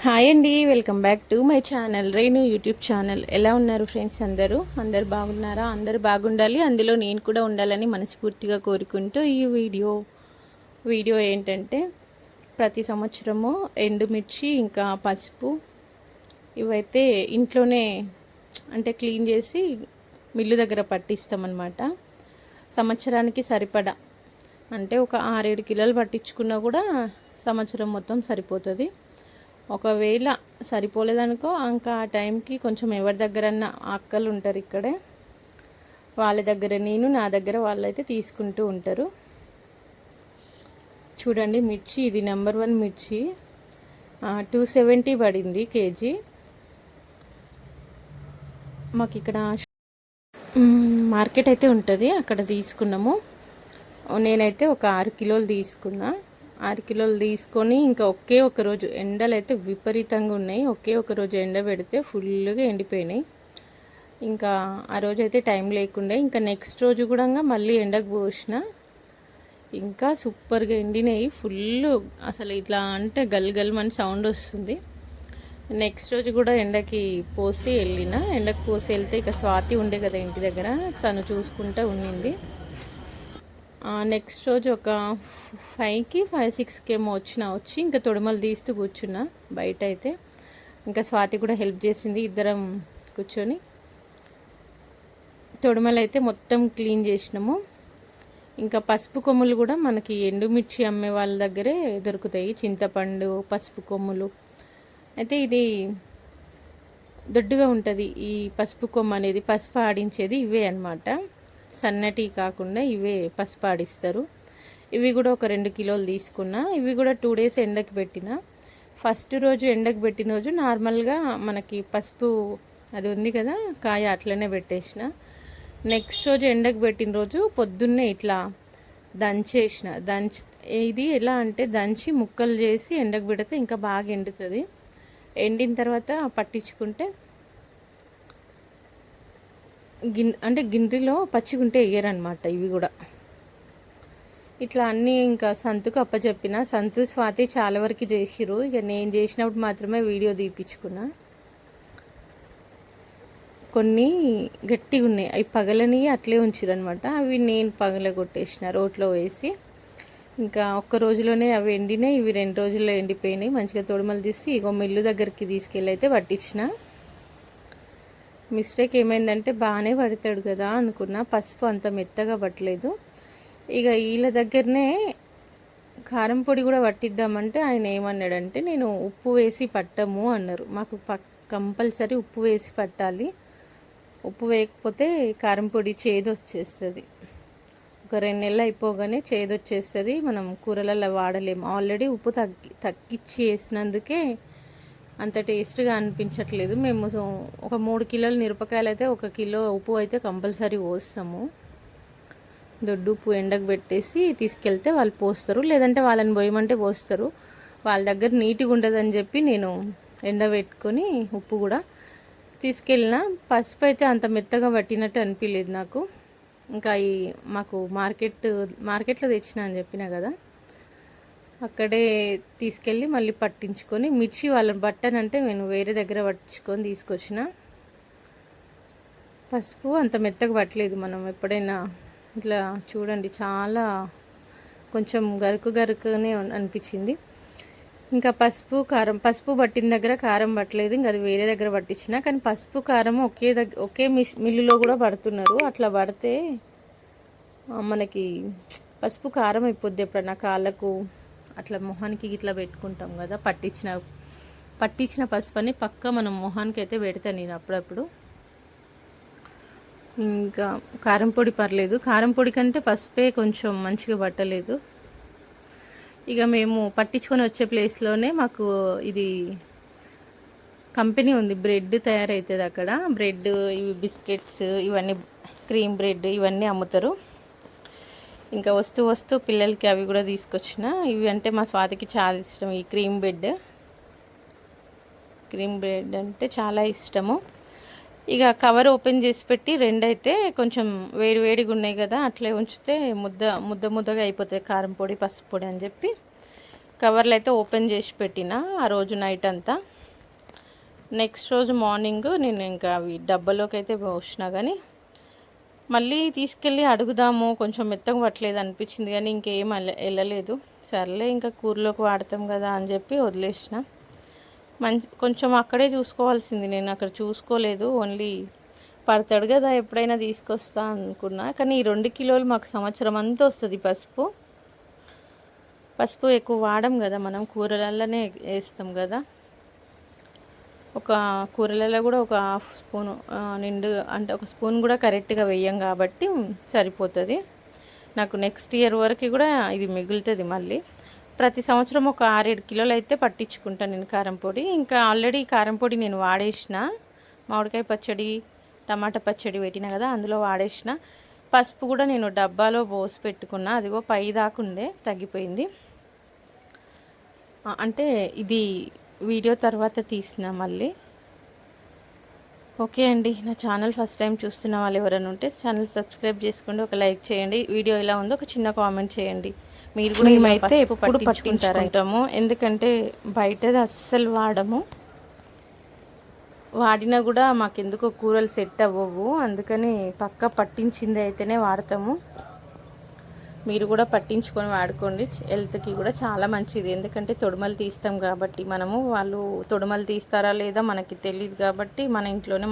Hi అండి, welcome back to my channel Renu YouTube channel. ఎలా ఉన్నారు ఫ్రెండ్స్? అందరూ బాగున్నారా? అందరూ బాగుండాలి, అందులో నేను కూడా ఉండాలని మనస్ఫూర్తిగా కోరుకుంటూ ఈ వీడియో ఏంటంటే, ప్రతి సంవత్సరము ఎండుమిర్చి ఇంకా పసుపు ఇవైతే ఇంట్లోనే అంటే క్లీన్ చేసి మిల్లు దగ్గర పట్టిస్తామన్నమాట. సంవత్సరానికి సరిపడా అంటే ఒక 6-7 కిలోలు పట్టించుకున్నా కూడా సంవత్సరం మొత్తం సరిపోతుంది. ఒకవేళ సరిపోలేదనుకో ఇంకా ఆ టైంకి కొంచెం ఎవరి దగ్గరన్నా అక్కలు ఉంటారు ఇక్కడే, వాళ్ళ దగ్గర నా దగ్గర వాళ్ళైతే తీసుకుంటూ ఉంటారు. చూడండి, మిర్చి ఇది నెంబర్ 1 మిర్చి 270 పడింది కేజీ. మాకు ఇక్కడ మార్కెట్ అయితే ఉంటుంది, అక్కడ తీసుకున్నాము. నేనైతే ఒక 6 కిలోలు తీసుకున్నా. 6 కిలోలు తీసుకొని ఇంకా ఒకే ఒక రోజు ఎండలు అయితే విపరీతంగా ఉన్నాయి. ఒకే ఒక రోజు ఎండ పెడితే ఫుల్గా ఎండిపోయినాయి. ఇంకా ఆ రోజు అయితే టైం లేకుండే. ఇంకా నెక్స్ట్ రోజు కూడా మళ్ళీ ఎండకు పోసిన, ఇంకా సూపర్గా ఎండినాయి. ఫుల్ అసలు ఇట్లా అంటే గల్గల్మని సౌండ్ వస్తుంది. నెక్స్ట్ రోజు కూడా ఎండకి పోసి ఎండకు పోసి వెళ్తే ఇక స్వాతి ఉండే కదా ఇంటి దగ్గర, తను చూసుకుంటూ ఉండింది. నెక్స్ట్ రోజు ఒక 5కి 5-6కి ఏమో వచ్చి ఇంకా తొడిమలు తీస్తూ కూర్చున్నా బయట అయితే. ఇంకా స్వాతి కూడా హెల్ప్ చేసింది, ఇద్దరం కూర్చొని తొడిమలు అయితే మొత్తం క్లీన్ చేసినాము. ఇంకా పసుపు కొమ్ములు కూడా మనకి ఎండుమిర్చి అమ్మే వాళ్ళ దగ్గరే దొరుకుతాయి, చింతపండు పసుపు కొమ్ములు. అయితే ఇది దొడ్డుగా ఉంటుంది ఈ పసుపు కొమ్ము అనేది, పసుపు ఆడించేది ఇవే అన్నమాట. సన్నటి కాకుండా ఇవే పసుపు ఆడిస్తారు. ఇవి కూడా ఒక 2 కిలోలు తీసుకున్నా. ఇవి కూడా 2 డేస్ ఎండకి పెట్టిన. ఫస్ట్ రోజు ఎండకి పెట్టిన రోజు నార్మల్గా మనకి పసుపు అది ఉంది కదా కాయ, అట్లనే పెట్టేసిన. నెక్స్ట్ రోజు ఎండకి పెట్టిన రోజు పొద్దున్నే ఇట్లా ఇది ఎలా అంటే దంచి ముక్కలు చేసి ఎండకు పెడితే ఇంకా బాగా ఎండుతుంది. ఎండిన తర్వాత పట్టించుకుంటే గిన్నెలో పచ్చిగుంటే వేయరనమాట. ఇవి కూడా ఇట్లా అన్నీ ఇంకా సంతుకు అప్పచెప్పిన. సంతు స్వాతి చాలా వరకు చేసిరు, ఇక నేను చేసినప్పుడు మాత్రమే వీడియో తీపించుకున్నా. కొన్ని గట్టిగా ఉన్నాయి, అవి పగలని అట్లే ఉంచిరనమాట. అవి నేను పగలగొట్టేసిన రోట్లో వేసి. ఇంకా ఒక్క రోజులోనే అవి ఎండినాయి, ఇవి 2 రోజుల్లో ఎండిపోయినాయి. మంచిగా తొడిమలు తీసి ఇగో మిల్లు దగ్గరికి తీసుకెళ్ళి అయితే పట్టించిన. మిస్టేక్ ఏమైందంటే బాగానే పడతాడు కదా అనుకున్నా, పసుపు అంత మెత్తగా పట్టలేదు. ఇక వీళ్ళ దగ్గరనే కారం పొడి కూడా పట్టిద్దామంటే ఆయన ఏమన్నాడంటే, నేను ఉప్పు వేసి పట్టము అన్నారు. మాకు కంపల్సరీ ఉప్పు వేసి పట్టాలి, ఉప్పు వేయకపోతే కారం పొడి చేదు వచ్చేస్తుంది. ఒక 2 నెలలు అయిపోగానే చేదు వచ్చేస్తుంది, మనం కూరలలో వాడలేము. ఆల్రెడీ ఉప్పు తగ్గించి వేసినందుకే అంత టేస్ట్గా అనిపించట్లేదు. మేము ఒక 3 కిలోల మిరపకాయలు అయితే 1 కిలో ఉప్పు అయితే కంపల్సరీ పోస్తాము. దొడ్డు ఉప్పు ఎండకు పెట్టేసి తీసుకెళ్తే వాళ్ళు పోస్తారు, లేదంటే వాళ్ళని పోయమంటే పోస్తారు. వాళ్ళ దగ్గర నీట్గా ఉండదని చెప్పి నేను ఎండబెట్టుకొని ఉప్పు కూడా తీసుకెళ్ళిన. పసుపు అయితే అంత మెత్తగా పట్టినట్టు అనిపించలేదు నాకు. ఇంకా మాకు మార్కెట్లో తెచ్చిన అని చెప్పిన కదా, అక్కడే తీసుకెళ్ళి మళ్ళీ పట్టించుకొని, మిర్చి వాళ్ళని పట్టనంటే నేను వేరే దగ్గర పట్టించుకొని తీసుకొచ్చిన. పసుపు అంత మెత్తగా పట్టలేదు. మనం ఎప్పుడైనా ఇట్లా చూడండి, చాలా కొంచెం గరుకుగానే అనిపించింది. ఇంకా పసుపు పట్టిన దగ్గర కారం పట్టలేదు, ఇంకా అది వేరే దగ్గర పట్టించిన. కానీ పసుపు కారం ఒకే మిల్లులో కూడా పడుతున్నారు. అట్లా పడితే మనకి పసుపు కారం అయిపోద్ది. ఎప్పుడన్నా కాళ్ళకు అట్లా మొహానికి ఇట్లా పెట్టుకుంటాం కదా, పట్టించిన పసుపని పక్క మనం మొహానికి అయితే పెడతాను నేను అప్పుడప్పుడు. ఇంకా కారం పొడి పర్లేదు, కారం పొడి కంటే పసుపే కొంచెం మంచిగా పట్టలేదు. ఇక మేము పట్టించుకొని వచ్చే ప్లేస్లోనే మాకు ఇది కంపెనీ ఉంది, బ్రెడ్ తయారవుతుంది అక్కడ. బ్రెడ్, ఇవి బిస్కెట్స్, ఇవన్నీ క్రీమ్ బ్రెడ్ ఇవన్నీ అమ్ముతారు. ఇంకా వస్తూ పిల్లలకి అవి కూడా తీసుకొచ్చిన. ఇవి అంటే మా స్వాతికి చాలా ఇష్టం, ఈ క్రీమ్ బ్రెడ్ అంటే చాలా ఇష్టము. ఇక కవర్ ఓపెన్ చేసి పెట్టి 2 అయితే కొంచెం వేడిగా ఉన్నాయి కదా, అట్లే ఉంచితే ముద్దగా అయిపోతాయి కారం పొడి పసుపు పొడి అని చెప్పి కవర్లు అయితే ఓపెన్ చేసి పెట్టిన ఆ రోజు నైట్ అంతా. నెక్స్ట్ రోజు మార్నింగ్ నేను ఇంకా అవి డబ్బాలోకి అయితే పోసిన, కానీ మళ్ళీ తీసుకెళ్ళి అడుగుదాము, కొంచెం మెత్తగా పట్టలేదు అనిపించింది, కానీ ఇంకేం వెళ్ళలేదు. సర్లే ఇంకా కూరలోకి వాడతాం కదా అని చెప్పి వదిలేసిన. కొంచెం అక్కడే చూసుకోవాల్సింది, నేను అక్కడ చూసుకోలేదు. ఓన్లీ పడతాడు కదా ఎప్పుడైనా తీసుకొస్తా అనుకున్నా. కానీ ఈ 2 కిలోలు మాకు సంవత్సరం అంతా వస్తుంది. పసుపు ఎక్కువ వాడం కదా, మనం కూరలలోనే వేస్తాం కదా. ఒక కూరలలో కూడా ఒక హాఫ్ స్పూను నిండు, అంటే ఒక స్పూన్ కూడా కరెక్ట్గా వేయం కాబట్టి సరిపోతుంది. నాకు నెక్స్ట్ ఇయర్ వరకు కూడా ఇది మిగులుతుంది. మళ్ళీ ప్రతి సంవత్సరం ఒక 6-7 కిలోలు అయితే పట్టించుకుంటాను నేను కారం పొడి. ఇంకా ఆల్రెడీ కారం పొడి నేను వాడేసిన, మామిడికాయ పచ్చడి, టమాటా పచ్చడి పెట్టిన కదా, అందులో వాడేసిన. పసుపు కూడా నేను డబ్బాలో పోసి పెట్టుకున్నా, అదిగో పై దాకుండే తగ్గిపోయింది. అంటే ఇది వీడియో తర్వాత తీసిన మళ్ళీ. ఓకే అండి, నా ఛానల్ ఫస్ట్ టైం చూస్తున్న వాళ్ళు ఎవరైనా ఉంటే ఛానల్ సబ్స్క్రైబ్ చేసుకోండి, ఒక లైక్ చేయండి, వీడియో ఎలా ఉందో ఒక చిన్న కామెంట్ చేయండి. మీరు కూడా మేమైతే ఎప్పుడు పట్టించుకుంటాము, ఎందుకంటే బయటది అస్సలు వాడము. వాడినా కూడా మాకెందుకో కూరలు సెట్ అవ్వవు, అందుకని పక్కా పట్టించింది అయితేనే వాడతాము. మీరు కూడా పట్టించుకొని వాడుకోండి, హెల్త్కి కూడా చాలా మంచిది. ఎందుకంటే తొడుమలు తీస్తాం కాబట్టి మనము, వాళ్ళు తొడుమలు తీస్తారా లేదా మనకి తెలియదు కాబట్టి మన ఇంట్లోనే